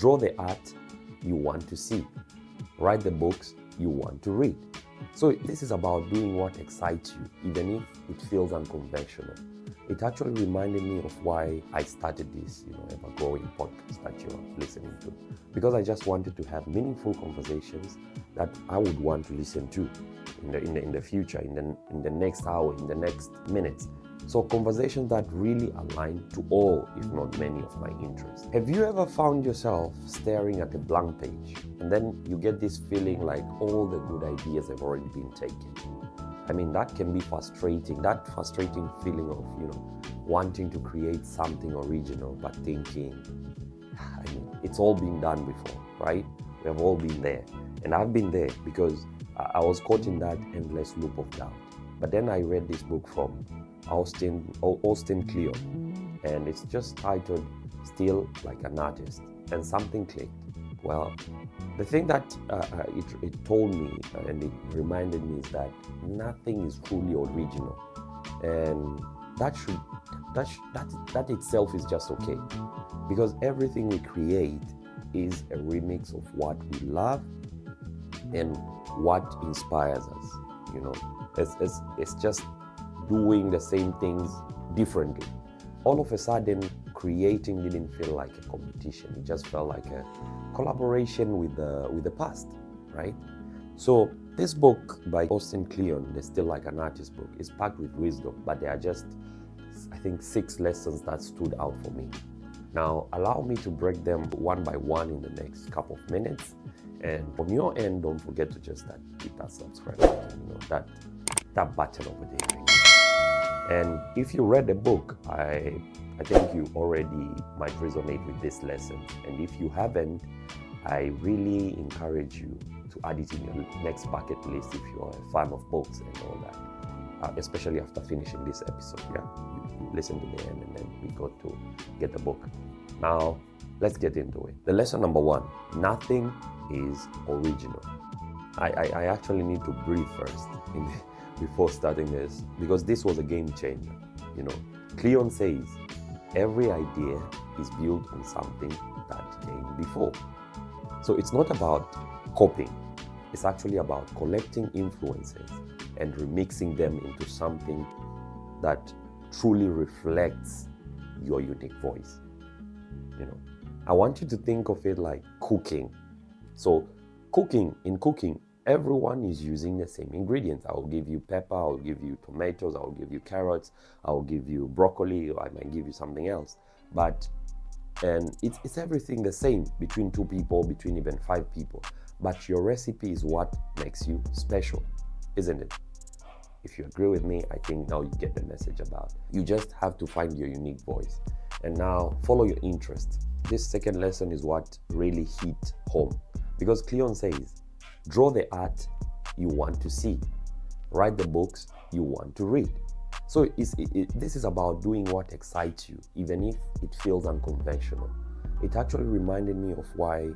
Draw the art you want to see. Write the books you want to read. So this is about doing what excites you, even if it feels unconventional. It actually reminded me of why I started this, ever-growing podcast that you're listening to. Because I just wanted to have meaningful conversations that I would want to listen to in the future, in the next hour, in the next minutes. So conversations that really align to all, if not many, of my interests. Have you ever found yourself staring at a blank page and then you get this feeling like all the good ideas have already been taken? I mean, that can be frustrating. That frustrating feeling of, wanting to create something original, but thinking, it's all been done before, right? We have all been there. And I've been there because I was caught in that endless loop of doubt. But then I read this book from Austin Kleon, and it's just titled Still Like an Artist, and something clicked. Well, the thing that it told me and it reminded me is that nothing is truly original, and that itself is just okay, because everything we create is a remix of what we love and what inspires us. It's just doing the same things differently. All of a sudden, creating didn't feel like a competition. It just felt like a collaboration with the past, right? So this book by Austin Kleon, the Still Like an Artist book, is packed with wisdom, but there are just, I think, 6 lessons that stood out for me. Now, allow me to break them one by one in the next couple of minutes. And on your end, don't forget to just hit that subscribe button, that button over there. And if you read the book, I think you already might resonate with this lesson. And if you haven't, I really encourage you to add it in your next bucket list if you're a fan of books and all that, especially after finishing this episode. Yeah, you listen to the end and then we go to get the book. Now, let's get into it. The lesson number 1, nothing is original. I actually need to breathe first before starting this, because this was a game changer. Kleon says every idea is built on something that came before. So it's not about copying. It's actually about collecting influences and remixing them into something that truly reflects your unique voice. I want you to think of it like cooking. So in cooking, everyone is using the same ingredients. I will give you pepper, I will give you tomatoes, I will give you carrots, I will give you broccoli, or I might give you something else. And it's everything the same between 2 people, between even 5 people. But your recipe is what makes you special, isn't it? If you agree with me, I think now you get the message about it. You just have to find your unique voice. And now follow your interest. This second lesson is what really hit home. Because Kleon says, draw the art you want to see. Write the books you want to read. So this is about doing what excites you, even if it feels unconventional. It actually reminded me of why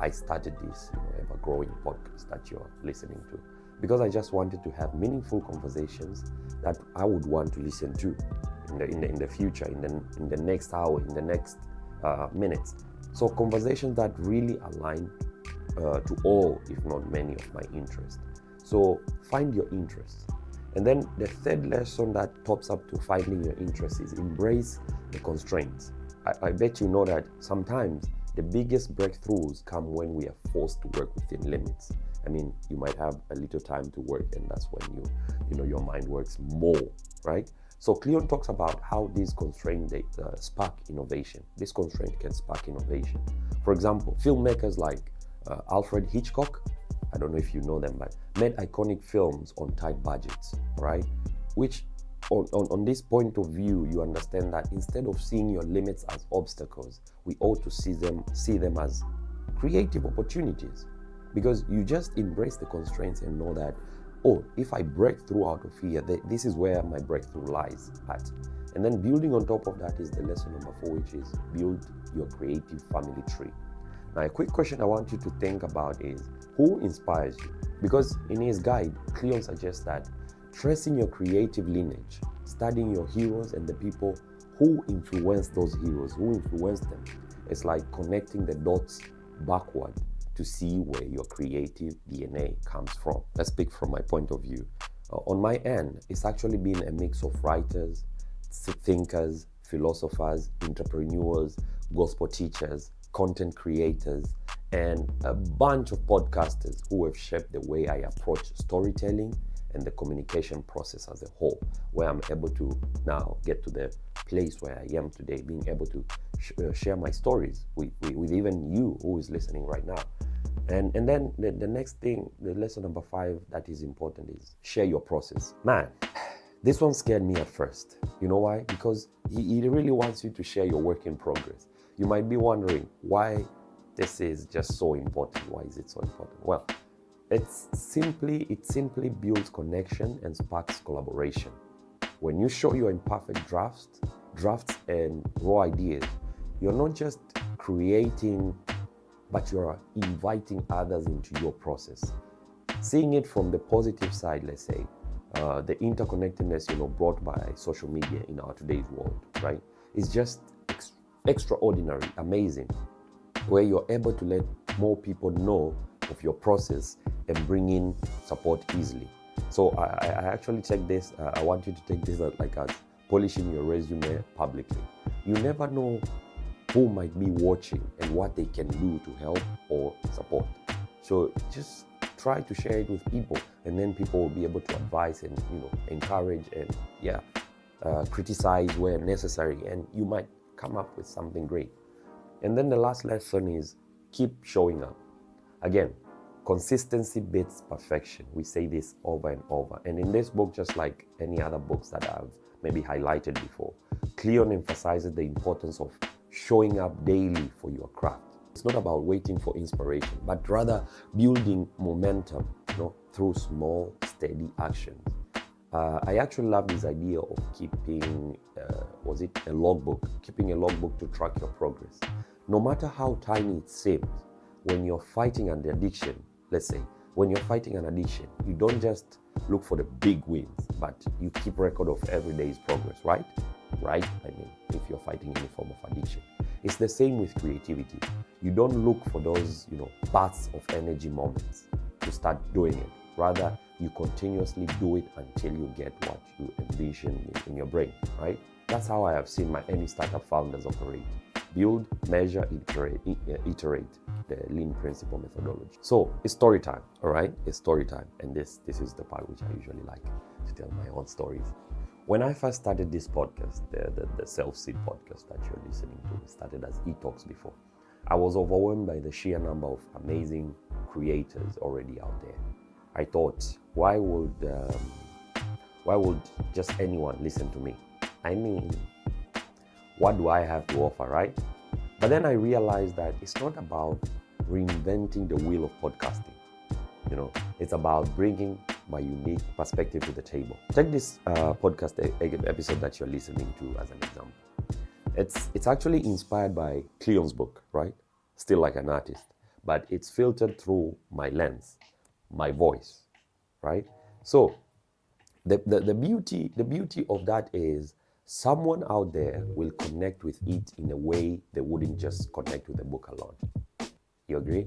I started this ever-growing podcast that you're listening to. Because I just wanted to have meaningful conversations that I would want to listen to in the future, in the next hour, in the next minutes. So conversations that really align to all, if not many, of my interests. So find your interests. And then the third lesson that tops up to finding your interests is embrace the constraints. I bet you know that sometimes the biggest breakthroughs come when we are forced to work within limits. I mean, you might have a little time to work, and that's when your mind works more, right? So Kleon talks about how these constraints spark innovation. This constraint can spark innovation. For example, filmmakers like Alfred Hitchcock, I don't know if you know them, but made iconic films on tight budgets, right? Which, on this point of view, you understand that instead of seeing your limits as obstacles, we ought to see them as creative opportunities. Because you just embrace the constraints and know that, if I break through out of here, this is where my breakthrough lies at. And then building on top of that is the lesson number 4, which is build your creative family tree. Now, a quick question I want you to think about is, who inspires you? Because in his guide, Kleon suggests that tracing your creative lineage, studying your heroes and the people who influence those heroes, who influence them, It's like connecting the dots backward to see where your creative DNA comes from. Let's speak from my point of view. On my end, it's actually been a mix of writers, thinkers, philosophers, entrepreneurs, gospel teachers, content creators, and a bunch of podcasters who have shaped the way I approach storytelling and the communication process as a whole, where I'm able to now get to the place where I am today, being able to share my stories with even you who is listening right now. And then the next thing, the lesson number 5 that is important is share your process. Man, this one scared me at first. You know why? Because he really wants you to share your work in progress. You might be wondering why this is just so important. Why is it so important? Well, it simply builds connection and sparks collaboration. When you show your imperfect drafts and raw ideas, you're not just creating, but you're inviting others into your process. Seeing it from the positive side, let's say, the interconnectedness, brought by social media in our today's world, right? Is just extraordinary, amazing, where you're able to let more people know of your process and bring in support easily. So I actually take this, I want you to take this as polishing your resume publicly. You never know who might be watching and what they can do to help or support. So just try to share it with people, and then people will be able to advise and encourage and criticize where necessary, and you might come up with something great. And then the last lesson is keep showing up. Again, consistency beats perfection. We say this over and over. And in this book, just like any other books that I've maybe highlighted before, Cleon emphasizes the importance of showing up daily for your craft. It's not about waiting for inspiration, but rather building momentum, through small, steady actions. I actually love this idea of keeping, a logbook? Keeping a logbook to track your progress. No matter how tiny it seems, when you're fighting an addiction, let's say, when you're fighting an addiction, you don't just look for the big wins, but you keep record of every day's progress, right? Right? I mean, if you're fighting any form of addiction. It's the same with creativity. You don't look for those, bursts of energy moments to start doing it. Rather, you continuously do it until you get what you envision in your brain, right? That's how I have seen any startup founders operate. Build, measure, iterate, the lean principle methodology. So it's story time, all right? It's story time. And this is the part which I usually like to tell my own stories. When I first started this podcast, the SelfSeed podcast that you're listening to, it started as e-talks before. I was overwhelmed by the sheer number of amazing creators already out there. I thought, why would just anyone listen to me? I mean, what do I have to offer, right? But then I realized that it's not about reinventing the wheel of podcasting. It's about bringing my unique perspective to the table. Take this podcast episode that you're listening to as an example. It's actually inspired by Cleon's book, right? Still Like an Artist, but it's filtered through my lens, my voice, right? So the beauty of that is someone out there will connect with it in a way they wouldn't just connect with the book alone. You agree?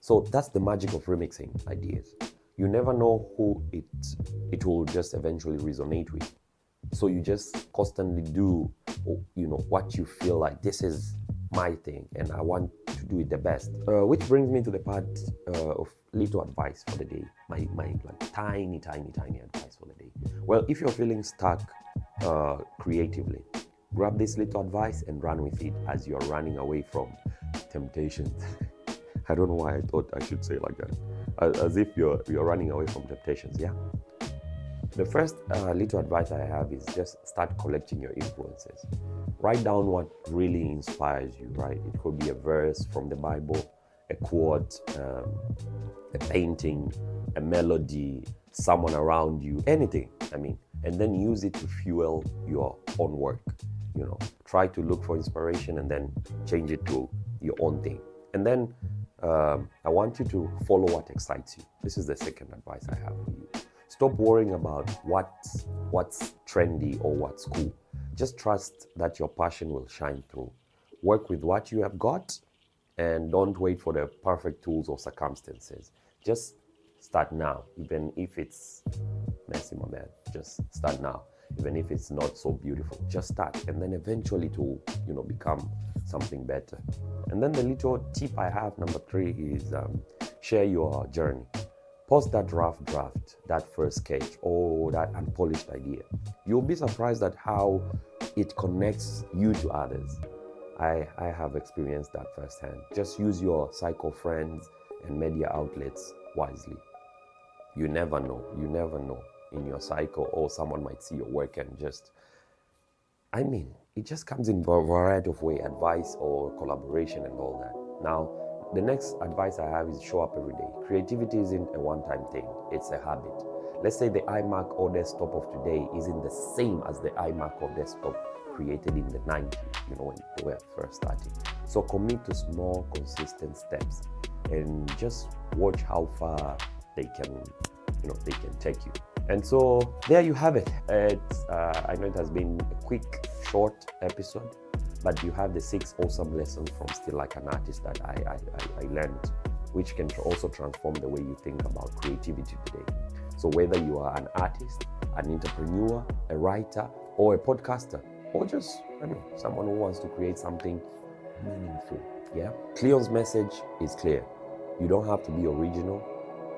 So that's the magic of remixing ideas. You never know who it will just eventually resonate with. So you just constantly do, what you feel like this is my thing and I want to do it the best. Which brings me to the part of little advice for the day. My tiny advice for the day. Well, if you're feeling stuck creatively, grab this little advice and run with it as you're running away from temptations. I don't know why I thought I should say it like that. As if you're running away from temptations, yeah? The first little advice I have is just start collecting your influences. Write down what really inspires you, right? It could be a verse from the Bible, a quote, a painting, a melody, someone around you, anything, and then use it to fuel your own work. Try to look for inspiration and then change it to your own thing. And then I want you to follow what excites you. This is the second advice I have for you. Stop worrying about what's trendy or what's cool. Just trust that your passion will shine through. work with what you have got, and don't wait for the perfect tools or circumstances. Just start now, even if it's messy, my man. Just start now, even if it's not so beautiful. Just start, and then eventually it will, become something better. And then the little tip I have, number 3, is share your journey. Post that rough draft, that first sketch, or that unpolished idea. You'll be surprised at how it connects you to others. I have experienced that firsthand. Just use your cycle friends and media outlets wisely. You never know in your cycle, or someone might see your work and just, it just comes in a variety of ways, advice or collaboration and all that. Now, the next advice I have is show up every day. Creativity isn't a one-time thing, it's a habit. Let's say the iMac or desktop of today isn't the same as the iMac or desktop created in the 90s, when they were first starting. So commit to small, consistent steps and just watch how far they can take you. And so there you have it. I know it has been a quick, short episode, but you have the 6 awesome lessons from Still Like an Artist that I learned, which can also transform the way you think about creativity today. So whether you are an artist, an entrepreneur, a writer, or a podcaster, or just someone who wants to create something meaningful, Cleon's message is clear. You don't have to be original,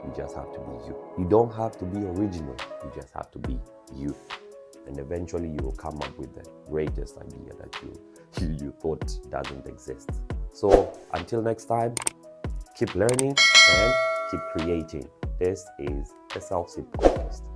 you just have to be you. You don't have to be original, you just have to be you. And eventually you will come up with the greatest idea that you thought doesn't exist. So until next time, keep learning and keep creating. This is the SelfSeed podcast.